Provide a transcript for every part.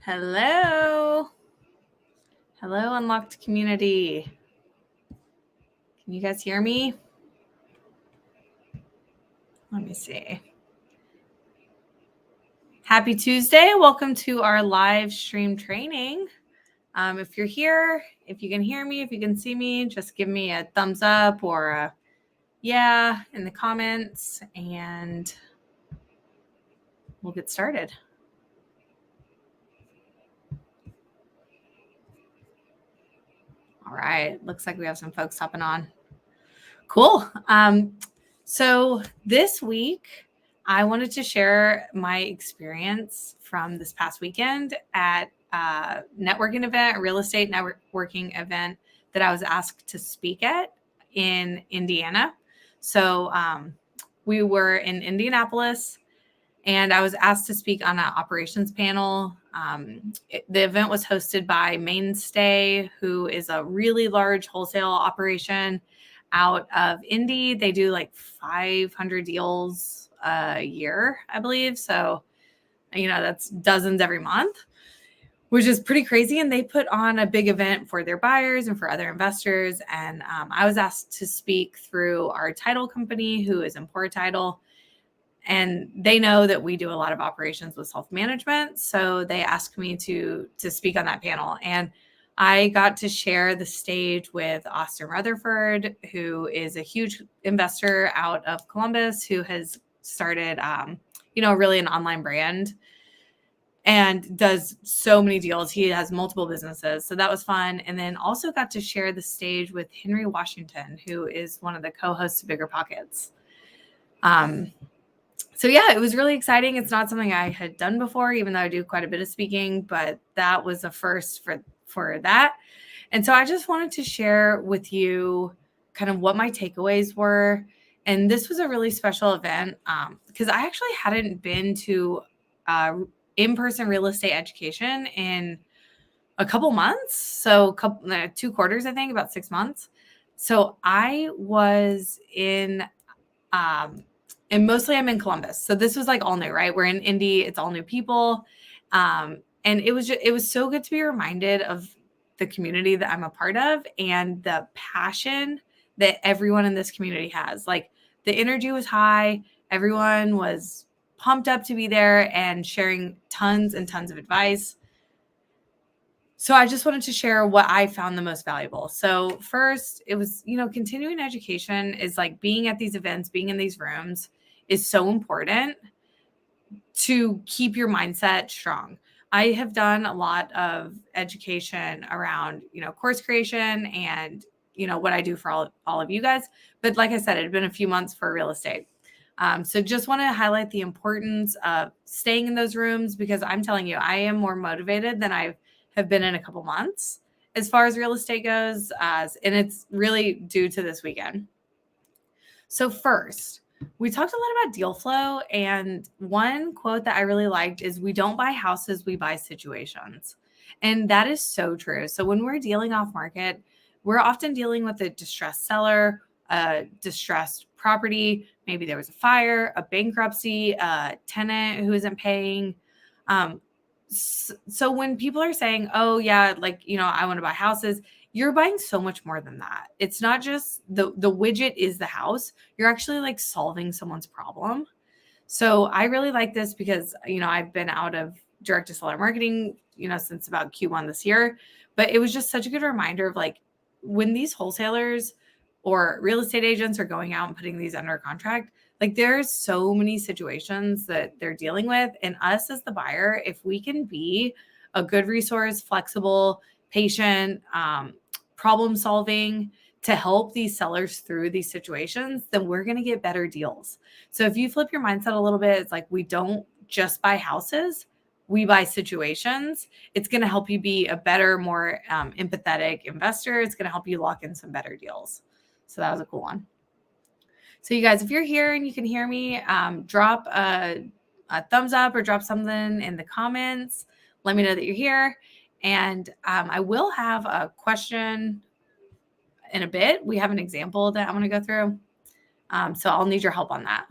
Hello. Hello, Unlocked Community. Can you guys hear me? Let me see. Happy Tuesday. Welcome to our live stream training. If you're here, if you can hear me, if you can see me, just give me a thumbs up or a yeah in the comments and we'll get started. All right. Looks like we have some folks hopping on. Cool. So this week, I wanted to share my experience from this past weekend at a networking event, a real estate networking event that I was asked to speak at in Indiana. So we were in Indianapolis, and I was asked to speak on an operations panel. The event was hosted by Mainstay, who is a really large wholesale operation out of Indy. They do like 500 deals a year, I believe. So, that's dozens every month, which is pretty crazy. And they put on a big event for their buyers and for other investors. And I was asked to speak through our title company, who is Import Title. And they know that we do a lot of operations with self-management. So they asked me to speak on that panel. And I got to share the stage with Austin Rutherford, who is a huge investor out of Columbus, who has started, really an online brand and does so many deals. He has multiple businesses. So that was fun. And then also got to share the stage with Henry Washington, who is one of the co-hosts of Bigger Pockets. So yeah, it was really exciting. It's not something I had done before, even though I do quite a bit of speaking, but that was a first for that. And so I just wanted to share with you kind of what my takeaways were. And this was a really special event because I actually hadn't been to in-person real estate education in a couple months. So 2 quarters, I think, about 6 months. So I was in and mostly I'm in Columbus. So this was like all new, right? We're in Indy. It's all new people. And it was so good to be reminded of the community that I'm a part of and the passion that everyone in this community has. Like the energy was high. Everyone was pumped up to be there and sharing tons and tons of advice. So I just wanted to share what I found the most valuable. So first, it was, continuing education is like being at these events, being in these rooms is so important to keep your mindset strong. I have done a lot of education around, course creation and, what I do for all of you guys. But like I said, it had been a few months for real estate. So just want to highlight the importance of staying in those rooms because I'm telling you, I am more motivated than I have been in a couple months as far as real estate goes. And it's really due to this weekend. So first, we talked a lot about deal flow. And one quote that I really liked is, "We don't buy houses, we buy situations." And that is so true. So when we're dealing off market, we're often dealing with a distressed seller, a distressed property. Maybe there was a fire, a bankruptcy, a tenant who isn't paying. So when people are saying, "Oh yeah, I want to buy houses," you're buying so much more than that. It's not just the widget is the house. You're actually like solving someone's problem. So I really like this because, I've been out of direct to seller marketing, since about Q1 this year, but it was just such a good reminder of like when these wholesalers or real estate agents are going out and putting these under contract, like there's so many situations that they're dealing with. And us as the buyer, if we can be a good resource, flexible, patient, problem solving to help these sellers through these situations, then we're going to get better deals. So if you flip your mindset a little bit, it's like we don't just buy houses, we buy situations. It's going to help you be a better, more empathetic investor. It's going to help you lock in some better deals. So that was a cool one. So you guys, if you're here and you can hear me, drop a thumbs up or drop something in the comments. Let me know that you're here. And I will have a question in a bit. We have an example that I want to go through. So I'll need your help on that.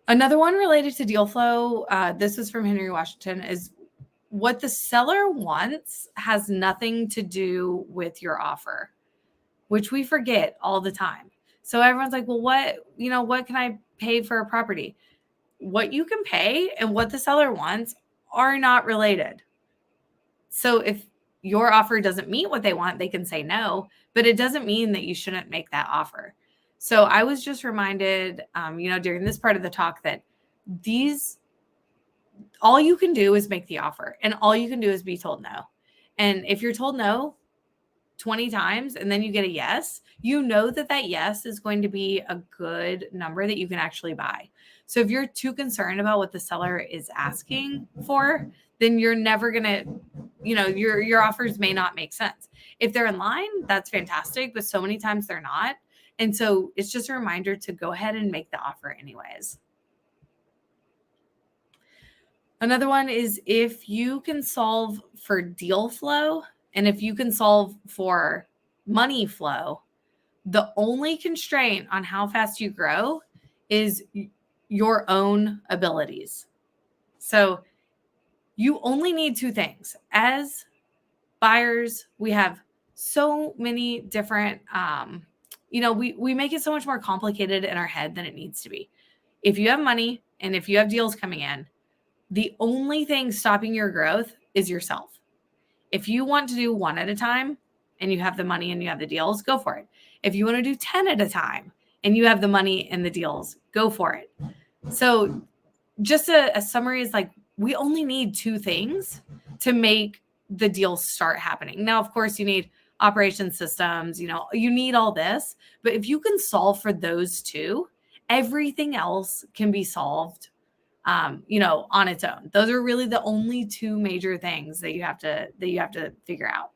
Another one related to deal flow, this is from Henry Washington, is what the seller wants has nothing to do with your offer, which we forget all the time. So everyone's like, well, what can I pay for a property? What you can pay and what the seller wants are not related. So if your offer doesn't meet what they want, they can say no, but it doesn't mean that you shouldn't make that offer. So I was just reminded, during this part of the talk that all you can do is make the offer, and all you can do is be told no. And if you're told no 20 times and then you get a yes, you know that yes is going to be a good number that you can actually buy. So if you're too concerned about what the seller is asking for, then you're never going to, your offers may not make sense. If they're in line, that's fantastic, but so many times they're not. And so it's just a reminder to go ahead and make the offer anyways. Another one is if you can solve for deal flow and if you can solve for money flow, the only constraint on how fast you grow is your own abilities. So you only need two things. As buyers, we have so many different, we make it so much more complicated in our head than it needs to be. If you have money and if you have deals coming in, the only thing stopping your growth is yourself. If you want to do one at a time and you have the money and you have the deals, go for it. If you want to do 10 at a time and you have the money and the deals, go for it. So just a summary is like, we only need two things to make the deals start happening. Now, of course, you need operation systems, you need all this, but if you can solve for those two, everything else can be solved on its own. Those are really the only two major things that you have to figure out.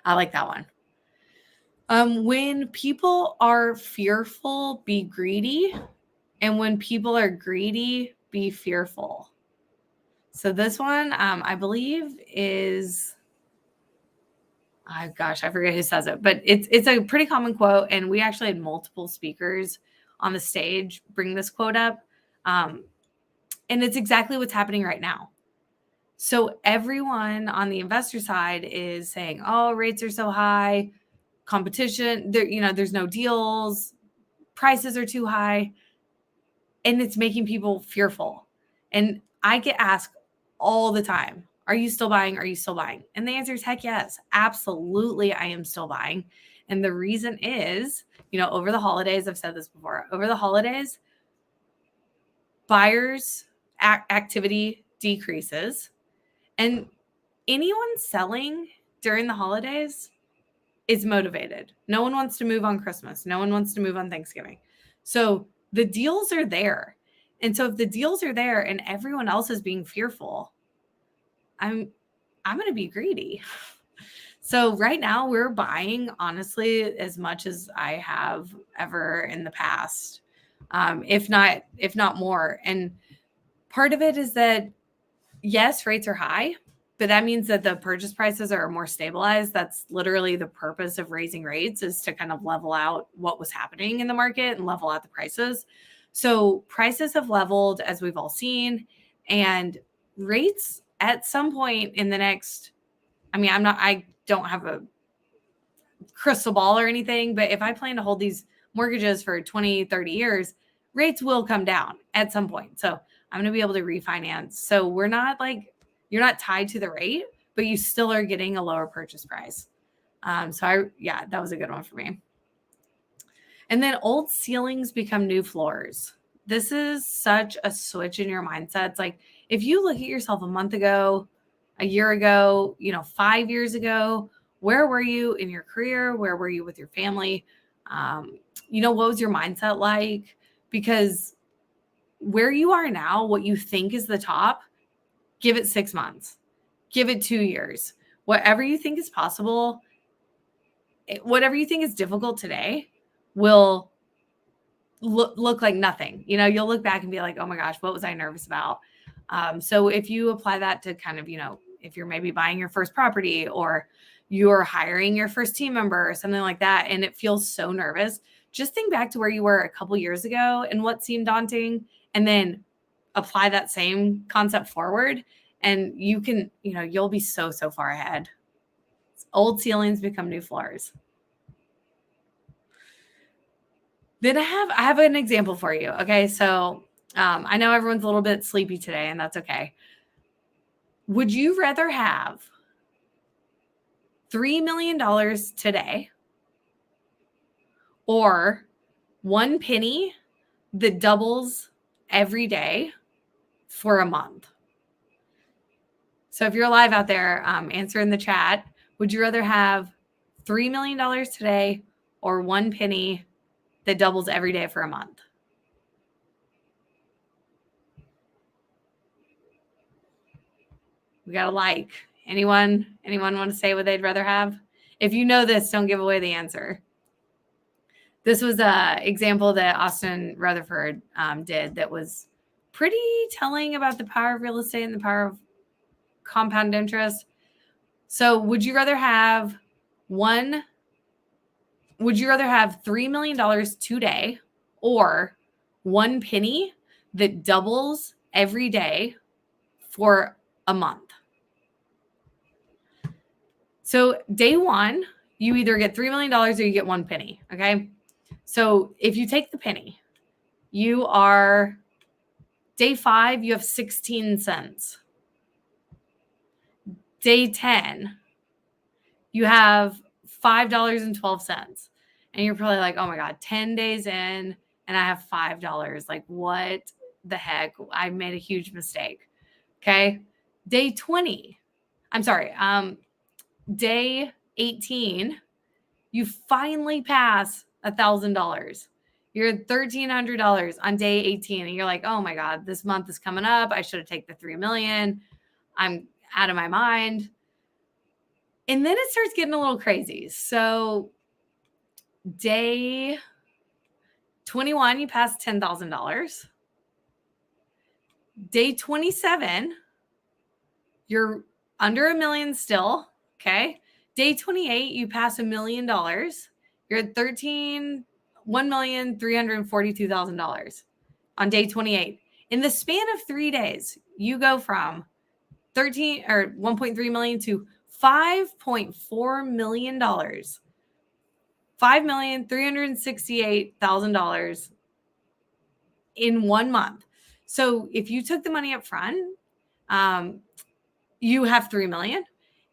I like that one. When people are fearful, be greedy. And when people are greedy, be fearful. So this one, I believe is, oh gosh, I forget who says it, but it's a pretty common quote. And we actually had multiple speakers on the stage bring this quote up. And it's exactly what's happening right now. So everyone on the investor side is saying, oh, rates are so high, competition, there's no deals, prices are too high. And it's making people fearful. And I get asked all the time, are you still buying? Are you still buying? And the answer is heck yes, absolutely. I am still buying. And the reason is, over the holidays, I've said this before, over the holidays, buyers' activity decreases, and anyone selling during the holidays is motivated. No one wants to move on Christmas. No one wants to move on Thanksgiving. So the deals are there. And so if the deals are there and everyone else is being fearful, I'm going to be greedy. So right now we're buying, honestly, as much as I have ever in the past, if not more. And part of it is that, yes, rates are high, but that means that the purchase prices are more stabilized. That's literally the purpose of raising rates, is to kind of level out what was happening in the market and level out the prices. So prices have leveled, as we've all seen, and rates at some point in the next, I don't have a crystal ball or anything, but if I plan to hold these mortgages for 20, 30 years, rates will come down at some point. So I'm going to be able to refinance. So you're not tied to the rate, but you still are getting a lower purchase price. That was a good one for me. And then old ceilings become new floors. This is such a switch in your mindset. It's like, if you look at yourself a month ago, a year ago, 5 years ago, where were you in your career? Where were you with your family? What was your mindset like? Because where you are now, what you think is the top, give it 6 months, give it 2 years, whatever you think is possible, whatever you think is difficult today will look like nothing. You'll look back and be like, oh my gosh, what was I nervous about? So if you apply that to kind of, if you're maybe buying your first property or you're hiring your first team member or something like that, and it feels so nervous, just think back to where you were a couple years ago and what seemed daunting, and then apply that same concept forward. and you can, you'll be so far ahead. Old ceilings become new floors. Then I have an example for you. Okay. So I know everyone's a little bit sleepy today, and that's okay. Would you rather have $3 million today or one penny that doubles every day for a month? So if you're alive out there, answer in the chat. Would you rather have $3 million today or one penny that doubles every day for a month? We got a like. Anyone want to say what they'd rather have? If you know this, don't give away the answer. This was an example that Austin Rutherford did that was pretty telling about the power of real estate and the power of compound interest. So would you rather have $3 million today or one penny that doubles every day for a month? So day one, you either get $3 million or you get one penny. Okay. So if you take the penny, day 5, you have 16 cents. Day 10, you have $5.12. And you're probably like, oh my God, 10 days in and I have $5. Like, what the heck? I made a huge mistake. Okay. Day 18, you finally pass $1,000. You're at $1,300 on day 18. And you're like, oh my God, this month is coming up. I should have taken the $3 million. I'm out of my mind. And then it starts getting a little crazy. So day 21, you pass $10,000. Day 27, you're under $1 million still. Okay. Day 28, you pass $1 million. You're at $1,342,000 on day 28. In the span of 3 days, you go from 1.3 million to $5.4 million. $5,368,000 in 1 month. So if you took the money up front, you have 3 million.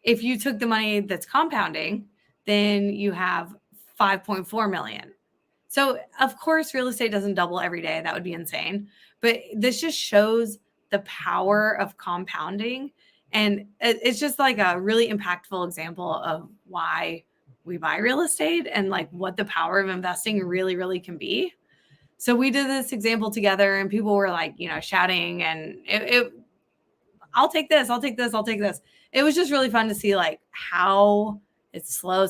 If you took the money that's compounding, then you have 5.4 million. So of course, real estate doesn't double every day. That would be insane. But this just shows the power of compounding. And it's just like a really impactful example of why we buy real estate and like what the power of investing really, really can be. So we did this example together and people were like, shouting, and I'll take this. I'll take this. I'll take this. It was just really fun to see like how it's slow.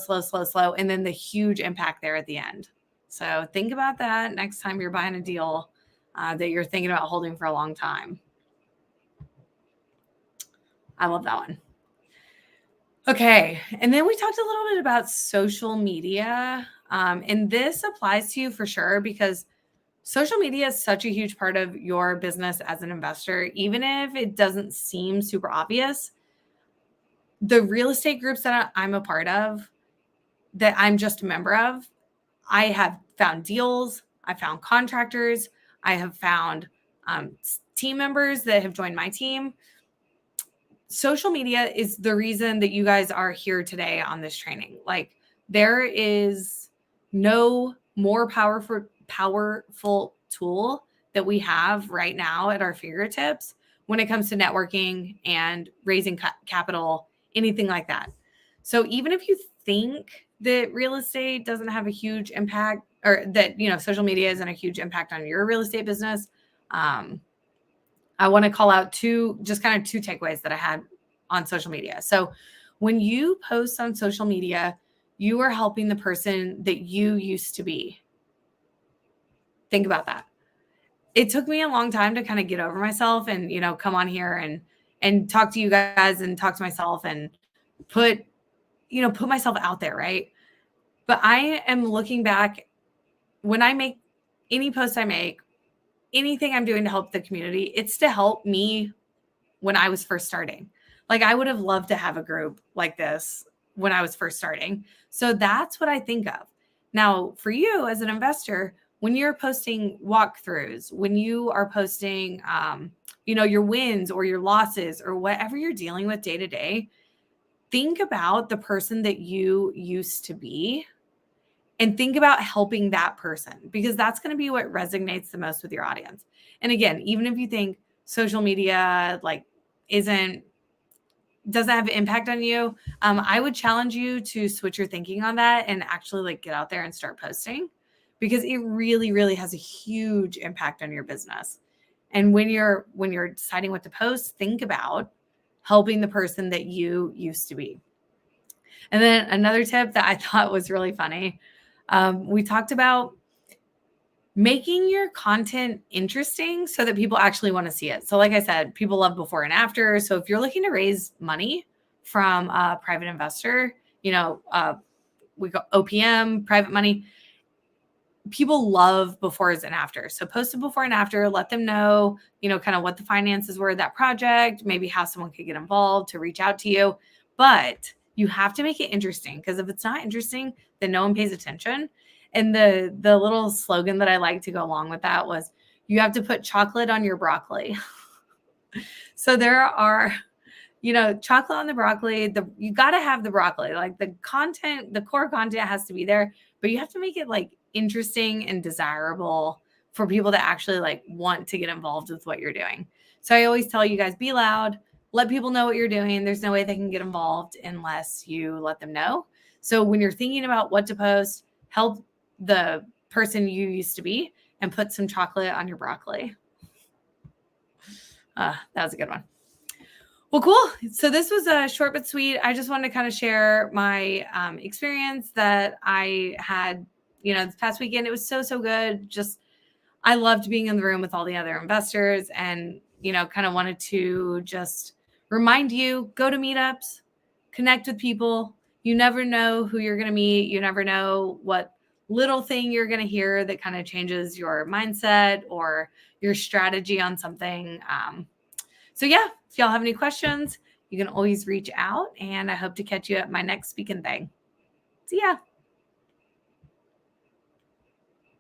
And then the huge impact there at the end. So think about that next time you're buying a deal that you're thinking about holding for a long time. I love that one. Okay. And then we talked a little bit about social media. And this applies to you for sure because social media is such a huge part of your business as an investor, even if it doesn't seem super obvious. The real estate groups that I'm a part of, that I'm just a member of, I have found deals, I found contractors, I have found team members that have joined my team. Social media is the reason that you guys are here today on this training. Like, there is no more powerful tool that we have right now at our fingertips when it comes to networking and raising capital, anything like that. So even if you think that real estate doesn't have a huge impact, or that, social media isn't a huge impact on your real estate business, I want to call out two takeaways that I had on social media. So when you post on social media, you are helping the person that you used to be. Think about that. It took me a long time to kind of get over myself and, come on here and talk to you guys and talk to myself and put myself out there. Right. But I am looking back when I make any post I make, anything I'm doing to help the community, it's to help me when I was first starting. Like I would have loved to have a group like this when I was first starting. So that's what I think of. Now, for you as an investor, when you're posting walkthroughs, when you are posting, your wins or your losses or whatever you're dealing with day to day, think about the person that you used to be and think about helping that person, because that's going to be what resonates the most with your audience. And again, even if you think social media doesn't have an impact on you, I would challenge you to switch your thinking on that and actually get out there and start posting, because it really, really has a huge impact on your business. And when you're deciding what to post, think about helping the person that you used to be. And then another tip that I thought was really funny, we talked about making your content interesting so that people actually want to see it. So like I said, people love before and after. So if you're looking to raise money from a private investor, we go OPM, private money, people love befores and afters. So post a before and after, let them know, kind of what the finances were of that project, maybe how someone could get involved to reach out to you. But you have to make it interesting, because if it's not interesting, then no one pays attention. And the little slogan that I like to go along with that was, you have to put chocolate on your broccoli. So there are, chocolate on the broccoli, you got to have the broccoli, like the content, the core content has to be there, but you have to make it interesting and desirable for people to actually want to get involved with what you're doing. So I always tell you guys, be loud, let people know what you're doing. There's no way they can get involved unless you let them know. So when you're thinking about what to post, help the person you used to be and put some chocolate on your broccoli. That was a good one. Well, cool. So this was short but sweet. I just wanted to kind of share my experience that I had, this past weekend. It was so, so good. Just, I loved being in the room with all the other investors, and, kind of wanted to just remind you, go to meetups, connect with people. You never know who you're going to meet. You never know what little thing you're going to hear that kind of changes your mindset or your strategy on something. So yeah, if y'all have any questions, you can always reach out, and I hope to catch you at my next speaking thing. See ya.